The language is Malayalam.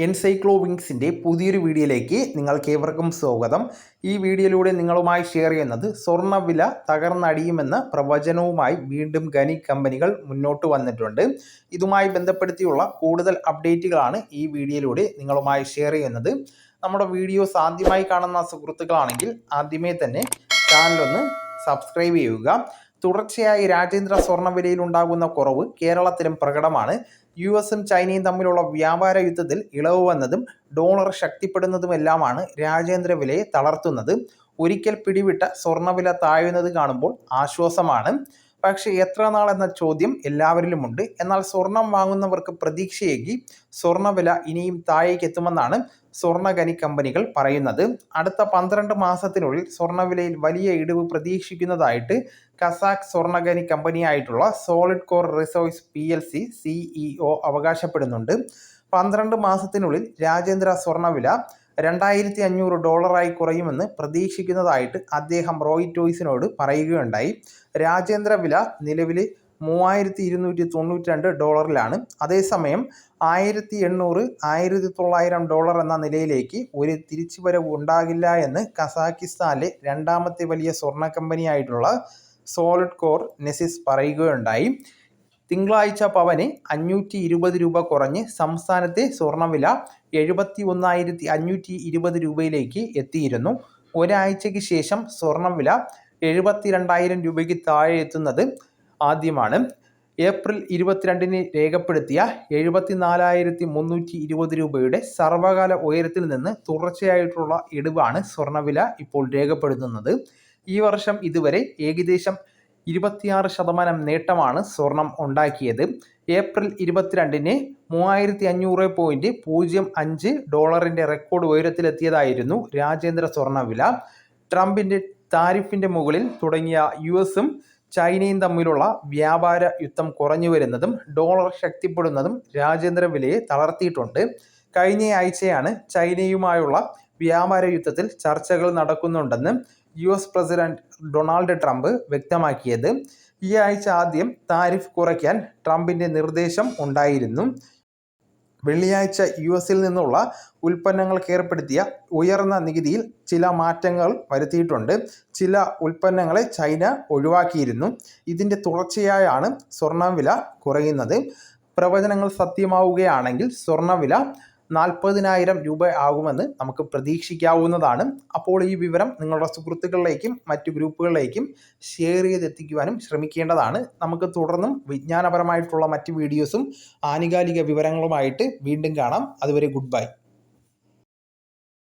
എൻസൈക്ലോ വിങ്സിൻ്റെ പുതിയൊരു വീഡിയോയിലേക്ക് നിങ്ങൾക്ക് ഏവർക്കും സ്വാഗതം. ഈ വീഡിയോയിലൂടെ നിങ്ങളുമായി ഷെയർ ചെയ്യുന്നത് സ്വർണ്ണവില തകർന്നടിയുമെന്ന പ്രവചനവുമായി വീണ്ടും ഖനി കമ്പനികൾ മുന്നോട്ട് വന്നിട്ടുണ്ട്. ഇതുമായി ബന്ധപ്പെടുത്തിയുള്ള കൂടുതൽ അപ്ഡേറ്റുകളാണ് ഈ വീഡിയോയിലൂടെ നിങ്ങളുമായി ഷെയർ ചെയ്യുന്നത്. നമ്മുടെ വീഡിയോസ് ആദ്യമായി കാണുന്ന സുഹൃത്തുക്കളാണെങ്കിൽ ആദ്യമേ തന്നെ ചാനലൊന്ന് സബ്സ്ക്രൈബ് ചെയ്യുക. തുടർച്ചയായി രാജ്യാന്തര സ്വർണ്ണവിലയിൽ ഉണ്ടാകുന്ന കുറവ് കേരളത്തിലും പ്രകടമാണ്. US-ഉം ചൈനയും തമ്മിലുള്ള വ്യാപാര യുദ്ധത്തിൽ ഇളവ് വന്നതും ഡോളർ ശക്തിപ്പെടുന്നതുമെല്ലാമാണ് രാജ്യാന്തര വിലയെ തളർത്തുന്നത്. ഒരിക്കൽ പിടിവിട്ട സ്വർണ്ണവില താഴുന്നത് കാണുമ്പോൾ ആശ്വാസമാണ്. പക്ഷേ എത്ര നാളെന്ന ചോദ്യം എല്ലാവരിലുമുണ്ട്. എന്നാൽ സ്വർണം വാങ്ങുന്നവർക്ക് പ്രതീക്ഷയേകി സ്വർണ്ണവില ഇനിയും താഴേക്ക് എത്തുമെന്നാണ് സ്വർണ്ണ ഖനി കമ്പനികൾ പറയുന്നത്. അടുത്ത 12 മാസത്തിനുള്ളിൽ സ്വർണ്ണവിലയിൽ വലിയ ഇടിവ് പ്രതീക്ഷിക്കുന്നതായിട്ട് കസാഖ് സ്വർണ്ണ ഖനി കമ്പനിയായിട്ടുള്ള solid core resource PLC CEO അവകാശപ്പെടുന്നുണ്ട്. 12 മാസത്തിനുള്ളിൽ രാജ്യാന്തര സ്വർണ്ണവില $2,500 കുറയുമെന്ന് പ്രതീക്ഷിക്കുന്നതായിട്ട് അദ്ദേഹം റോയിറ്റേഴ്സിനോട് പറയുകയുണ്ടായി. രാജ്യാന്തര വില നിലവിൽ $3,292. അതേസമയം $1,800-1,900 എന്ന നിലയിലേക്ക് ഒരു തിരിച്ചുവരവ് ഉണ്ടാകില്ല എന്ന് കസാക്കിസ്ഥാനിലെ രണ്ടാമത്തെ വലിയ സ്വർണ്ണ കമ്പനിയായിട്ടുള്ള സോളിഡ് കോർ നെസിസ് പറയുകയുണ്ടായി. തിങ്കളാഴ്ച പവന് $520 കുറഞ്ഞ് സംസ്ഥാനത്തെ സ്വർണ്ണവില $71,520 എത്തിയിരുന്നു. ഒരാഴ്ചയ്ക്ക് ശേഷം സ്വർണ്ണവില $72,000 താഴെ എത്തുന്നത് ആദ്യമാണ്. ഏപ്രിൽ 22 രേഖപ്പെടുത്തിയ $74,320 സർവകാല ഉയരത്തിൽ നിന്ന് തുടർച്ചയായിട്ടുള്ള ഇടിവാണ് സ്വർണ്ണവില ഇപ്പോൾ രേഖപ്പെടുത്തുന്നത്. ഈ വർഷം ഇതുവരെ ഏകദേശം 26% നേട്ടമാണ് സ്വർണം ഉണ്ടാക്കിയത്. ഏപ്രിൽ 22 $3,500.05 റെക്കോർഡ് ഉയരത്തിലെത്തിയതായിരുന്നു രാജ്യാന്തര സ്വർണ്ണവില. ട്രംപിന്റെ താരിഫിന്റെ മുകളിൽ തുടങ്ങിയ US-ഉം ചൈനയും തമ്മിലുള്ള വ്യാപാര യുദ്ധം കുറഞ്ഞു വരുന്നതും ഡോളർ ശക്തിപ്പെടുന്നതും രാജ്യാന്തര വിലയെ തളർത്തിയിട്ടുണ്ട്. കഴിഞ്ഞ ആഴ്ചയാണ് ചൈനയുമായുള്ള വ്യാപാര യുദ്ധത്തിൽ ചർച്ചകൾ നടക്കുന്നുണ്ടെന്ന് US പ്രസിഡന്റ് ഡൊണാൾഡ് ട്രംപ് വ്യക്തമാക്കിയത്. ഈ ആഴ്ച ആദ്യം താരിഫ് കുറയ്ക്കാൻ ട്രംപിന്റെ നിർദ്ദേശം ഉണ്ടായിരുന്നു. വെള്ളിയാഴ്ച US-ൽ നിന്നുള്ള ഉൽപ്പന്നങ്ങൾക്ക് ഏർപ്പെടുത്തിയ ഉയർന്ന നികുതിയിൽ ചില മാറ്റങ്ങൾ വരുത്തിയിട്ടുണ്ട്. ചില ഉൽപ്പന്നങ്ങളെ ചൈന ഒഴിവാക്കിയിരുന്നു. ഇതിൻ്റെ തുടർച്ചയായാണ് സ്വർണ്ണവില കുറയുന്നത്. പ്രവചനങ്ങൾ സത്യമാവുകയാണെങ്കിൽ സ്വർണ്ണവില $40,000 ആകുമെന്ന് നമുക്ക് പ്രതീക്ഷിക്കാവുന്നതാണ്. അപ്പോൾ ഈ വിവരം നിങ്ങളുടെ സുഹൃത്തുക്കളിലേക്കും മറ്റു ഗ്രൂപ്പുകളിലേക്കും ഷെയർ ചെയ്തെത്തിക്കുവാനും ശ്രമിക്കേണ്ടതാണ്. നമുക്ക് തുടർന്നും വിജ്ഞാനപരമായിട്ടുള്ള മറ്റ് വീഡിയോസും ആനുകാലിക വിവരങ്ങളുമായിട്ട് വീണ്ടും കാണാം. അതുവരെ ഗുഡ് ബൈ.